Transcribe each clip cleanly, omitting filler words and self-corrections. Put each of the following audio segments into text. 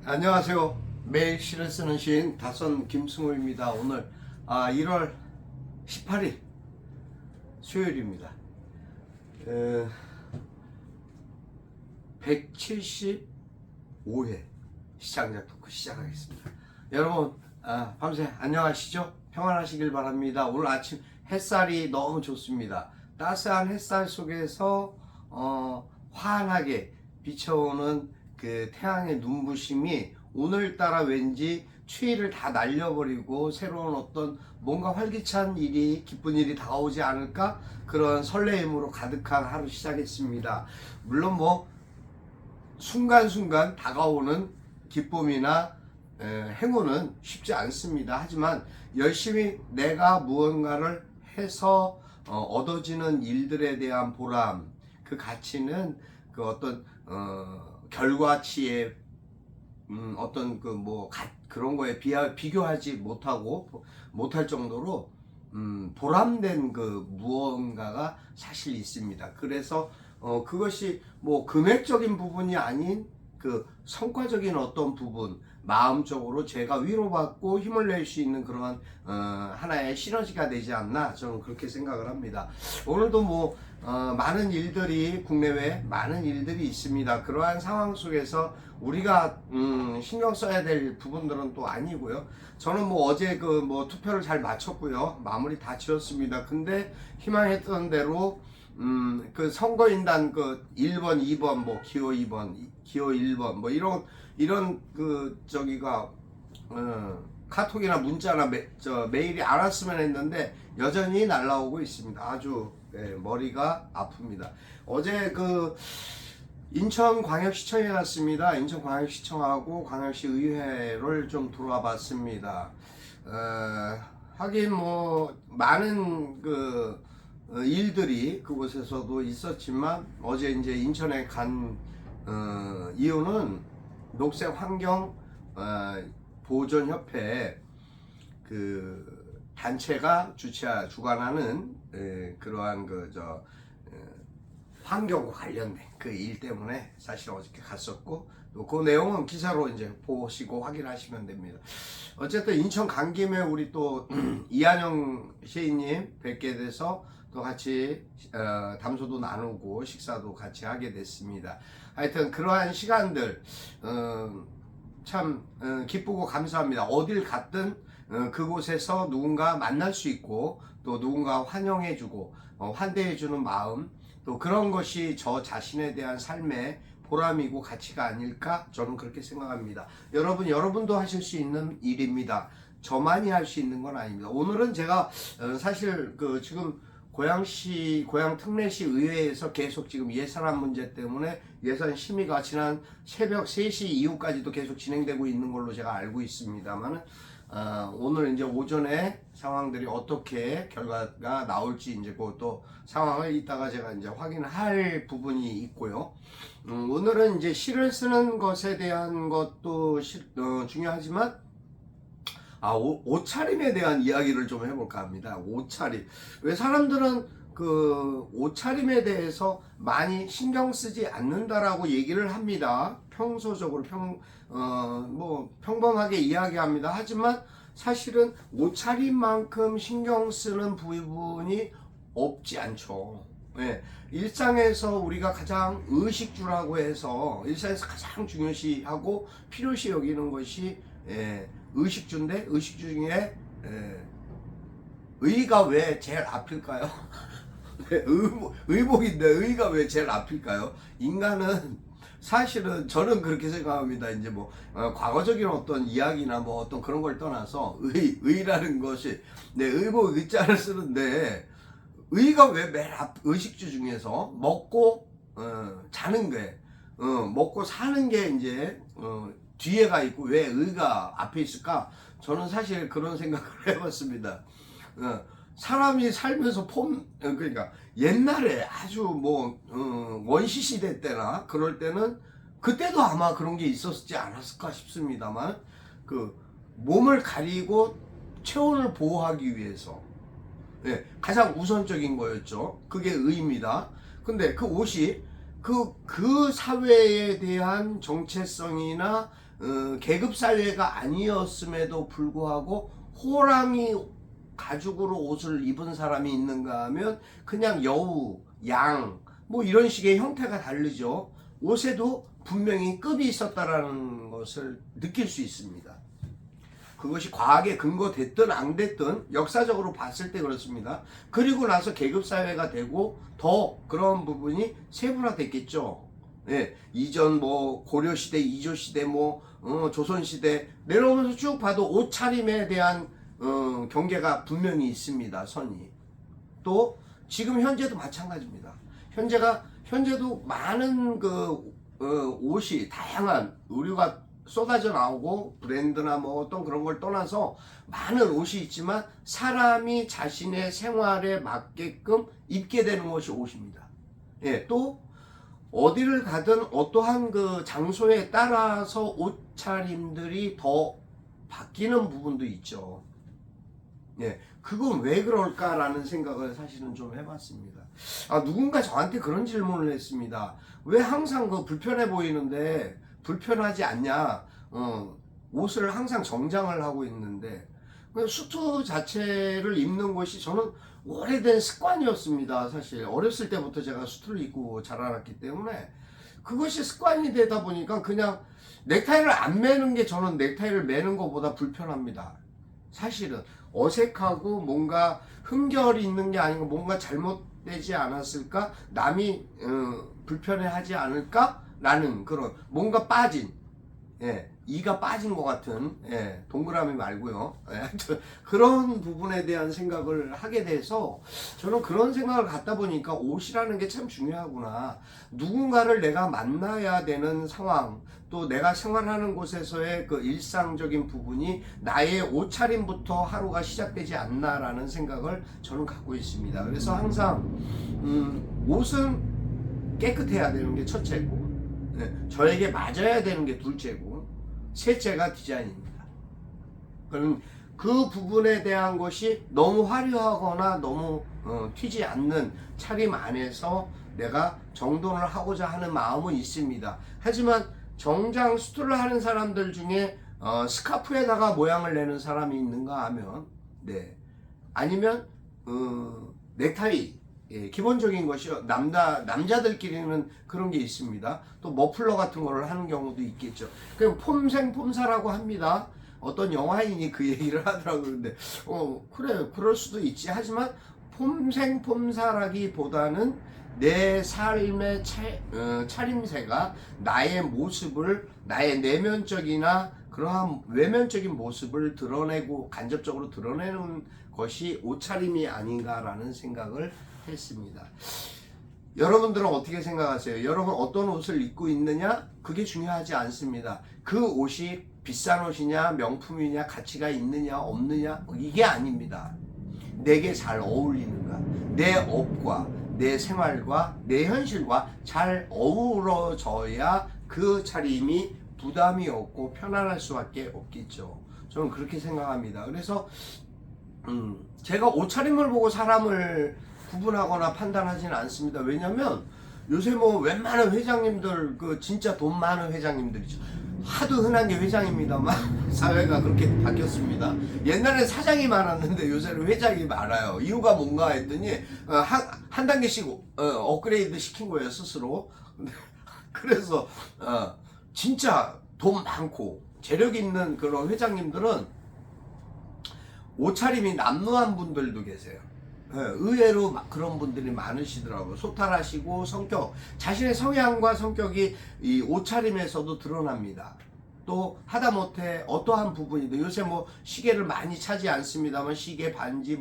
안녕하세요. 매일 시를 쓰는 시인 다선 김승호입니다. 오늘 1월 18일 수요일입니다. 175회 시장작 토크 시작하겠습니다. 여러분 밤새 안녕하시죠? 평안하시길 바랍니다. 오늘 아침 햇살이 너무 좋습니다. 따스한 햇살 속에서 환하게 비춰오는 그 태양의 눈부심이 오늘따라 왠지 추위를 다 날려버리고 새로운 어떤 뭔가 활기찬 일이, 기쁜 일이 다가오지 않을까, 그런 설레임으로 가득한 하루 시작했습니다. 물론 순간순간 다가오는 기쁨이나 행운은 쉽지 않습니다. 하지만 열심히 내가 무언가를 해서 얻어지는 일들에 대한 보람, 그 가치는 그 어떤 결과치의 어떤 그런 거에 비교하지 못할 정도로 보람된 그 무언가가 사실 있습니다. 그래서 그것이 금액적인 부분이 아닌 그 성과적인 어떤 부분, 마음적으로 제가 위로받고 힘을 낼 수 있는 그러한 하나의 시너지가 되지 않나, 저는 그렇게 생각을 합니다. 오늘도 많은 일들이, 국내외 많은 일들이 있습니다. 그러한 상황 속에서 우리가 신경 써야 될 부분들은 또 아니고요. 저는 어제 투표를 잘 마쳤고요. 마무리 다 지었습니다. 근데 희망했던 대로 그 선거인단 1번, 2번, 기호 2번, 기호 1번 이런 카톡이나 문자나 메일이 안 왔으면 했는데 여전히 날라오고 있습니다. 아주 머리가 아픕니다. 어제 인천광역시청에 갔습니다. 인천광역시청하고 광역시의회를 좀 돌아와 봤습니다. 하긴 많은 일들이 그곳에서도 있었지만 어제 이제 인천에 간 이유는 녹색환경 보존협회 그 단체가 주관하는 그러한 환경과 관련된 그 일 때문에 사실 어저께 갔었고, 또 그 내용은 기사로 이제 보시고 확인하시면 됩니다. 어쨌든 인천 간 김에 우리 또 이한영 시인님 뵙게 돼서 또 같이 담소도 나누고 식사도 같이 하게 됐습니다. 하여튼 그러한 시간들 참 기쁘고 감사합니다. 어딜 갔든 그곳에서 누군가 만날 수 있고, 또 누군가 환영해주고 환대해주는 마음, 또 그런 것이 저 자신에 대한 삶의 보람이고 가치가 아닐까, 저는 그렇게 생각합니다. 여러분도 하실 수 있는 일입니다. 저만이 할 수 있는 건 아닙니다. 오늘은 제가 사실 지금 고양 특례시 의회에서 계속 지금 예산안 문제 때문에 예산 심의가 지난 새벽 3시 이후까지도 계속 진행되고 있는 걸로 제가 알고 있습니다만, 오늘 이제 오전에 상황들이 어떻게 결과가 나올지 이제 그것도 상황을 이따가 제가 이제 확인할 부분이 있고요. 오늘은 이제 시를 쓰는 것에 대한 것도 중요하지만 옷차림에 대한 이야기를 좀 해볼까 합니다. 옷차림. 왜 사람들은 옷차림에 대해서 많이 신경 쓰지 않는다라고 얘기를 합니다. 평소적으로 평범하게 이야기합니다. 하지만 사실은 옷차림만큼 신경 쓰는 부분이 없지 않죠. 예, 일상에서 우리가 가장 의식주라고 해서 일상에서 가장 중요시하고 필요시 여기는 것이 의식주인데, 의식주 중에 의가 왜 제일 앞일까요? 의복인데 의가 왜 제일 앞일까요? 인간은 사실은 저는 그렇게 생각합니다. 이제 과거적인 어떤 이야기나 어떤 그런 걸 떠나서 의라는 것이 의복 의자를 쓰는데, 의가 왜 맨 앞, 의식주 중에서 먹고 자는 게 먹고 사는 게 이제 뒤에가 있고 왜 의가 앞에 있을까? 저는 사실 그런 생각을 해봤습니다. 사람이 살면서 그러니까 옛날에 아주 원시 시대 때나 그럴 때는 그때도 아마 그런 게 있었지 않았을까 싶습니다만, 몸을 가리고 체온을 보호하기 위해서 가장 우선적인 거였죠. 그게 의입니다. 근데 그 옷이 그 사회에 대한 정체성이나 계급 사회가 아니었음에도 불구하고 호랑이 가죽으로 옷을 입은 사람이 있는가 하면 그냥 여우, 양, 뭐 이런 식의 형태가 다르죠. 옷에도 분명히 급이 있었다라는 것을 느낄 수 있습니다. 그것이 과학에 근거됐든 안 됐든 역사적으로 봤을 때 그렇습니다. 그리고 나서 계급사회가 되고 더 그런 부분이 세분화됐겠죠. 예, 이전 뭐 고려시대, 이조시대, 뭐 조선시대 내려오면서 쭉 봐도 옷차림에 대한 경계가 분명히 있습니다. 선이. 또 지금 현재도 마찬가지입니다. 현재도 많은 옷이 다양한 의류가 쏟아져 나오고 브랜드나 뭐 어떤 그런 걸 떠나서 많은 옷이 있지만 사람이 자신의 생활에 맞게끔 입게 되는 것이 옷입니다. 예, 또 어디를 가든 어떠한 그 장소에 따라서 옷차림들이 더 바뀌는 부분도 있죠. 예, 그건 왜 그럴까라는 생각을 사실은 좀 해봤습니다. 누군가 저한테 그런 질문을 했습니다. 왜 항상 그 불편해 보이는데 불편하지 않냐? 옷을 항상 정장을 하고 있는데 수트 자체를 입는 것이 저는 오래된 습관이었습니다. 사실 어렸을 때부터 제가 수트를 입고 자라났기 때문에 그것이 습관이 되다 보니까 그냥 넥타이를 안 매는 게 저는 넥타이를 매는 것보다 불편합니다. 사실은 어색하고 뭔가 흠결이 있는 게 아니고 뭔가 잘못되지 않았을까? 남이 불편해하지 않을까? 라는 그런 뭔가 빠진, 예, 이가 빠진 것 같은, 예, 동그라미 말고요. 예, 그런 부분에 대한 생각을 하게 돼서 저는 그런 생각을 갖다 보니까 옷이라는 게 참 중요하구나. 누군가를 내가 만나야 되는 상황, 또 내가 생활하는 곳에서의 그 일상적인 부분이 나의 옷차림부터 하루가 시작되지 않나라는 생각을 저는 갖고 있습니다. 그래서 항상 옷은 깨끗해야 되는 게 첫째고, 저에게 맞아야 되는 게 둘째고, 셋째가 디자인입니다. 그럼 그 부분에 대한 것이 너무 화려하거나 너무 튀지 않는 차림 안에서 내가 정돈을 하고자 하는 마음은 있습니다. 하지만 정장 수트를 하는 사람들 중에 스카프에다가 모양을 내는 사람이 있는가 하면, 네, 아니면 넥타이, 예, 기본적인 것이요. 남자들끼리는 그런 게 있습니다. 또 머플러 같은 거를 하는 경우도 있겠죠. 그냥 폼생폼사라고 합니다. 어떤 영화인이 그 얘기를 하더라고요. 근데 그래, 그럴 수도 있지. 하지만 폼생폼사라기보다는 내 삶의 차림새가 나의 모습을, 나의 내면적이나 그러한 외면적인 모습을 드러내고 간접적으로 드러내는 것이 옷차림이 아닌가라는 생각을 했습니다. 여러분들은 어떻게 생각하세요? 여러분 어떤 옷을 입고 있느냐? 그게 중요하지 않습니다. 그 옷이 비싼 옷이냐, 명품이냐, 가치가 있느냐, 없느냐, 이게 아닙니다. 내게 잘 어울리는가? 내 업과 내 생활과 내 현실과 잘 어우러져야 그 차림이 부담이 없고 편안할 수밖에 없겠죠. 저는 그렇게 생각합니다. 그래서 제가 옷차림을 보고 사람을 구분하거나 판단하지는 않습니다. 왜냐면 요새 뭐 웬만한 회장님들, 그 진짜 돈 많은 회장님들이죠. 하도 흔한 게 회장입니다만 사회가 그렇게 바뀌었습니다. 옛날에 사장이 많았는데 요새는 회장이 많아요. 이유가 뭔가 했더니 한 단계씩 업그레이드 시킨 거예요, 스스로. 그래서 진짜 돈 많고 재력 있는 그런 회장님들은 옷차림이 남루한 분들도 계세요. 의외로 그런 분들이 많으시더라고요. 소탈하시고 자신의 성향과 성격이 이 옷차림에서도 드러납니다. 또 하다못해 어떠한 부분이든 요새 뭐 시계를 많이 차지 않습니다만 시계, 반지,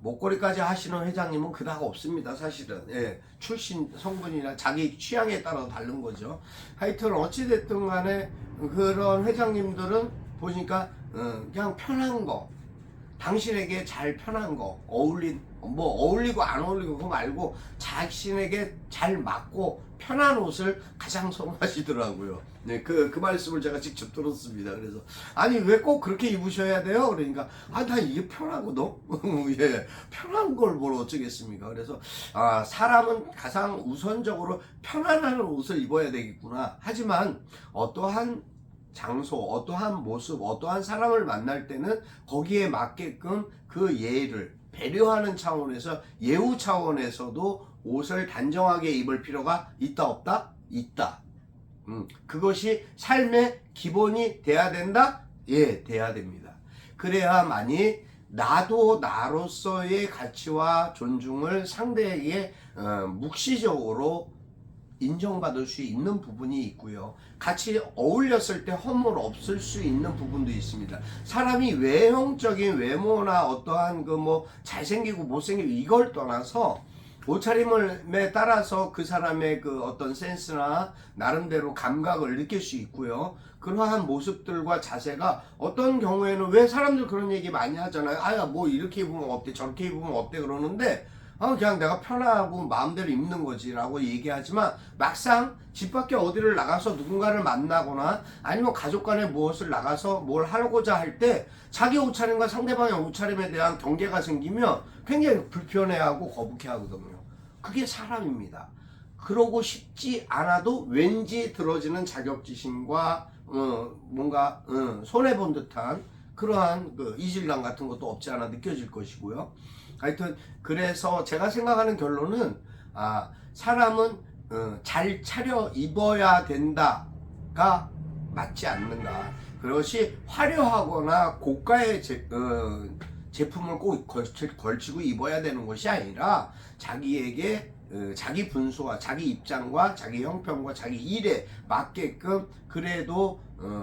목걸이까지 하시는 회장님은 그닥 없습니다. 사실은. 예, 출신 성분이나 자기 취향에 따라 다른 거죠. 하여튼 어찌됐든 간에 그런 회장님들은 보니까 그냥 편한 거, 당신에게 잘 편한 거, 어울리고 안 어울리고 그거 말고 자신에게 잘 맞고 편한 옷을 가장 선호하시더라고요. 네, 그 말씀을 제가 직접 들었습니다. 그래서 아니 왜 꼭 그렇게 입으셔야 돼요? 그러니까 나 이게 편하거든. 예, 편한 걸 뭘 어쩌겠습니까? 그래서 사람은 가장 우선적으로 편안한 옷을 입어야 되겠구나. 하지만 어떠한 장소, 어떠한 모습, 어떠한 사람을 만날 때는 거기에 맞게끔 그 예의를 배려하는 차원에서, 예우 차원에서도 옷을 단정하게 입을 필요가 있다 없다? 있다. 그것이 삶의 기본이 돼야 된다? 예, 돼야 됩니다. 그래야만이 나도 나로서의 가치와 존중을 상대에게 묵시적으로 인정받을 수 있는 부분이 있고요. 같이 어울렸을 때 허물 없을 수 있는 부분도 있습니다. 사람이 외형적인 외모나 어떠한 그 뭐 잘생기고 못생기고 이걸 떠나서 옷차림에 따라서 그 사람의 그 어떤 센스나 나름대로 감각을 느낄 수 있고요. 그러한 모습들과 자세가 어떤 경우에는 왜 사람들 그런 얘기 많이 하잖아요. 아야 뭐 이렇게 입으면 어때 저렇게 입으면 어때 그러는데 그냥 내가 편하고 마음대로 입는 거지 라고 얘기하지만 막상 집 밖에 어디를 나가서 누군가를 만나거나 아니면 가족 간에 무엇을 나가서 뭘 하고자 할 때 자기 옷차림과 상대방의 옷차림에 대한 경계가 생기면 굉장히 불편해하고 거북해하거든요. 그게 사람입니다. 그러고 싶지 않아도 왠지 들어지는 자격지심과 뭔가 손해본 듯한 그러한 그 이질감 같은 것도 없지 않아 느껴질 것이고요. 하여튼 그래서 제가 생각하는 결론은 사람은 잘 차려 입어야 된다가 맞지 않는가. 그것이 화려하거나 고가의 제품을 꼭 걸치고 입어야 되는 것이 아니라 자기에게 자기 분수와 자기 입장과 자기 형편과 자기 일에 맞게끔 그래도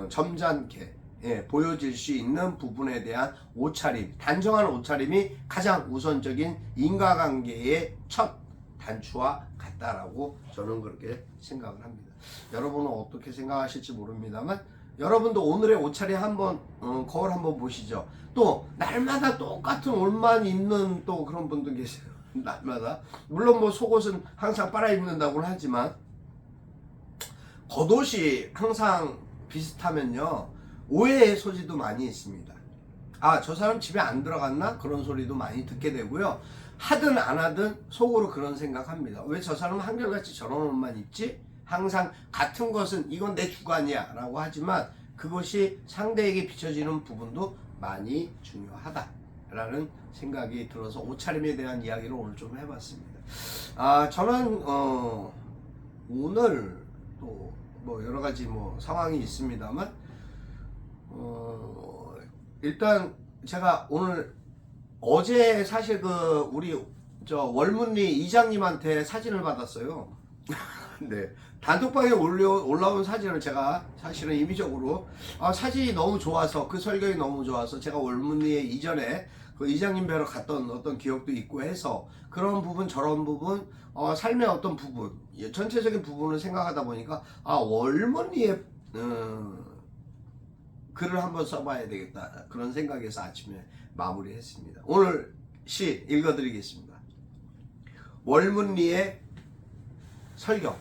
점잖게 보여질 수 있는 부분에 대한 옷차림, 단정한 옷차림이 가장 우선적인 인과관계의 첫 단추와 같다라고 저는 그렇게 생각을 합니다. 여러분은 어떻게 생각하실지 모릅니다만 여러분도 오늘의 옷차림 한번 거울 한번 보시죠. 또 날마다 똑같은 옷만 입는 또 그런 분들 계세요. 날마다 물론 뭐 속옷은 항상 빨아입는다고는 하지만 겉옷이 항상 비슷하면요 오해의 소지도 많이 있습니다. 저 사람 집에 안 들어갔나? 그런 소리도 많이 듣게 되고요. 하든 안 하든 속으로 그런 생각합니다. 왜 저 사람은 한결같이 저런 옷만 입지? 항상 같은 것은 이건 내 주관이야 라고 하지만 그것이 상대에게 비춰지는 부분도 많이 중요하다 라는 생각이 들어서 옷차림에 대한 이야기를 오늘 좀 해봤습니다. 저는 오늘 또 뭐 여러가지 뭐 상황이 있습니다만 일단 제가 오늘 어제 사실 그 우리 월문리 이장님한테 사진을 받았어요. 네, 단톡방에 올라온 사진을 제가 사실은 임의적으로 사진이 너무 좋아서 그 설경이 너무 좋아서 제가 월문리에 이전에 그 이장님 뵈러 갔던 어떤 기억도 있고 해서 그런 부분 저런 부분 삶의 어떤 부분 전체적인 부분을 생각하다 보니까 월문리에 글을 한번 써봐야 되겠다 그런 생각에서 아침에 마무리했습니다. 오늘 시 읽어드리겠습니다. 월문리의 설경.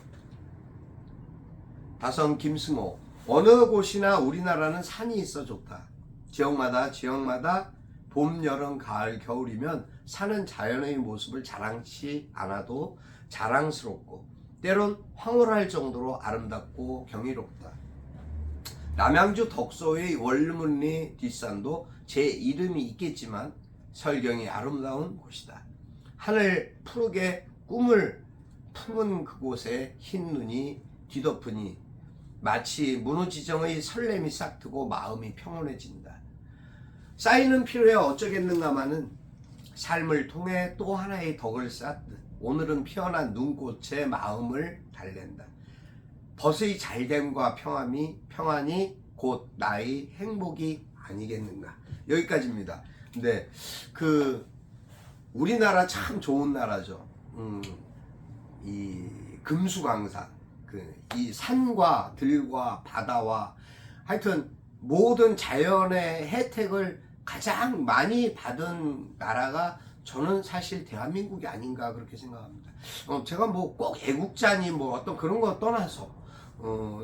다성 김승호. 어느 곳이나 우리나라는 산이 있어 좋다. 지역마다 봄, 여름, 가을, 겨울이면 산은 자연의 모습을 자랑치 않아도 자랑스럽고 때론 황홀할 정도로 아름답고 경이롭다. 남양주 덕소의 월문리 뒷산도 제 이름이 있겠지만 설경이 아름다운 곳이다. 하늘 푸르게 꿈을 품은 그곳에 흰 눈이 뒤덮으니 마치 문우지정의 설렘이 싹트고 마음이 평온해진다. 쌓이는 피로에 어쩌겠는가마는 삶을 통해 또 하나의 덕을 쌓듯 오늘은 피어난 눈꽃에 마음을 달랜다. 벗의 잘됨과 평안이 곧 나의 행복이 아니겠는가. 여기까지입니다. 근데 우리나라 참 좋은 나라죠. 이 금수강산, 이 산과 들과 바다와 하여튼 모든 자연의 혜택을 가장 많이 받은 나라가 저는 사실 대한민국이 아닌가 그렇게 생각합니다. 제가 뭐 꼭 애국자니 뭐 어떤 그런 거 떠나서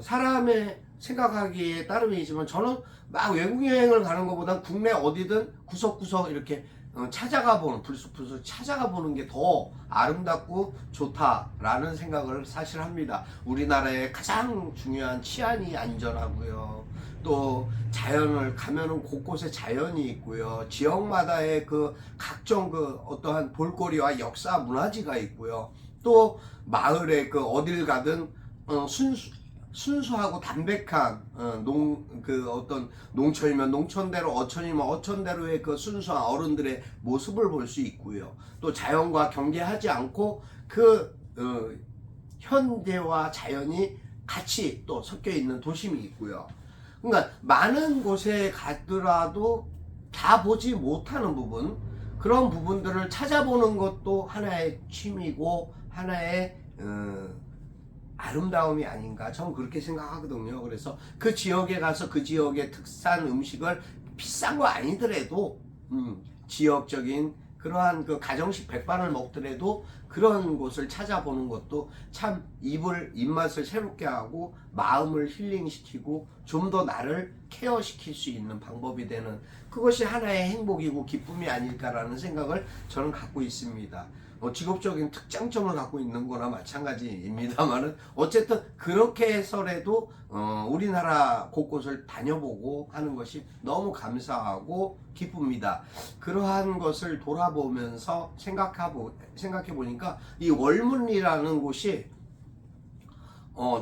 사람의 생각하기에 따름이지만 저는 막 외국 여행을 가는 것보다 국내 어디든 구석구석 이렇게 찾아가 보는 불쑥불쑥 찾아가 보는 게 더 아름답고 좋다라는 생각을 사실 합니다. 우리나라의 가장 중요한 치안이 안전하고요. 또 자연을 가면은 곳곳에 자연이 있고요. 지역마다의 그 각종 그 어떠한 볼거리와 역사 문화지가 있고요. 또 마을에 그 어딜 가든 순수하고 담백한 그 어떤 농촌이면 농촌대로, 어촌이면 어촌대로의 그 순수한 어른들의 모습을 볼 수 있고요. 또 자연과 경계하지 않고 그 현대와 자연이 같이 또 섞여 있는 도심이 있고요. 그러니까 많은 곳에 가더라도 다 보지 못하는 부분, 그런 부분들을 찾아보는 것도 하나의 취미고 하나의 아름다움이 아닌가, 저는 그렇게 생각하거든요. 그래서 그 지역에 가서 그 지역의 특산 음식을 비싼 거 아니더라도 지역적인 그러한 그 가정식 백반을 먹더라도 그런 곳을 찾아보는 것도 참 입맛을 새롭게 하고 마음을 힐링시키고 좀 더 나를 케어시킬 수 있는 방법이 되는, 그것이 하나의 행복이고 기쁨이 아닐까라는 생각을 저는 갖고 있습니다. 직업적인 특장점을 갖고 있는 거나 마찬가지입니다만은 어쨌든 그렇게 해서라도 우리나라 곳곳을 다녀보고 하는 것이 너무 감사하고 기쁩니다. 그러한 것을 돌아보면서 생각해 보니까 이 월문리라는 곳이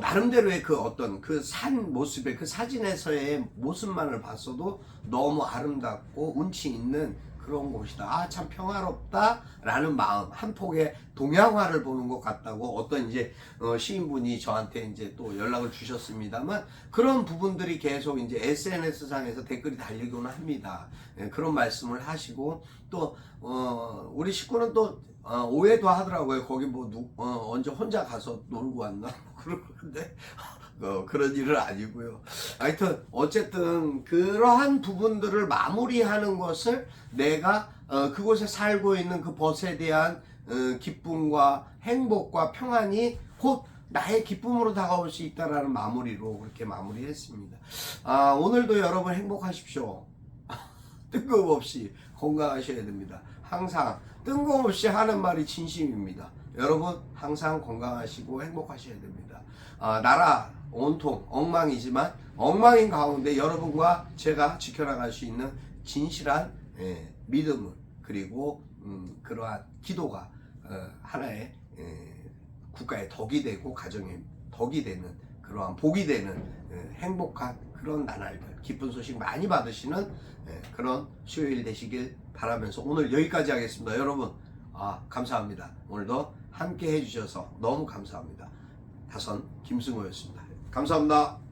나름대로의 그 어떤 그 산 모습의 그 사진에서의 모습만을 봤어도 너무 아름답고 운치 있는 그런 곳이다. 아, 참 평화롭다 라는 마음, 한 폭의 동양화를 보는 것 같다고 어떤 이제 시인분이 저한테 이제 또 연락을 주셨습니다만, 그런 부분들이 계속 이제 SNS 상에서 댓글이 달리곤 합니다. 그런 말씀을 하시고, 또 우리 식구는 또 오해도 하더라고요. 거기 뭐 언제 혼자 가서 놀고 왔나 그러는데 그런 일은 아니고요. 하여튼 어쨌든 그러한 부분들을 마무리하는 것을 내가 그곳에 살고 있는 그 벗에 대한 기쁨과 행복과 평안이 곧 나의 기쁨으로 다가올 수 있다라는 마무리로 그렇게 마무리했습니다. 오늘도 여러분 행복하십시오. 뜬금없이 건강하셔야 됩니다. 항상 뜬금없이 하는 말이 진심입니다. 여러분 항상 건강하시고 행복하셔야 됩니다. 나라 온통 엉망이지만 엉망인 가운데 여러분과 제가 지켜나갈 수 있는 진실한 믿음을, 그리고 그러한 기도가 하나의 국가의 덕이 되고 가정의 덕이 되는, 그러한 복이 되는 행복한 그런 나날들, 기쁜 소식 많이 받으시는 그런 수요일 되시길 바라면서 오늘 여기까지 하겠습니다. 여러분 감사합니다. 오늘도 함께 해주셔서 너무 감사합니다. 다선 김승호였습니다. 감사합니다.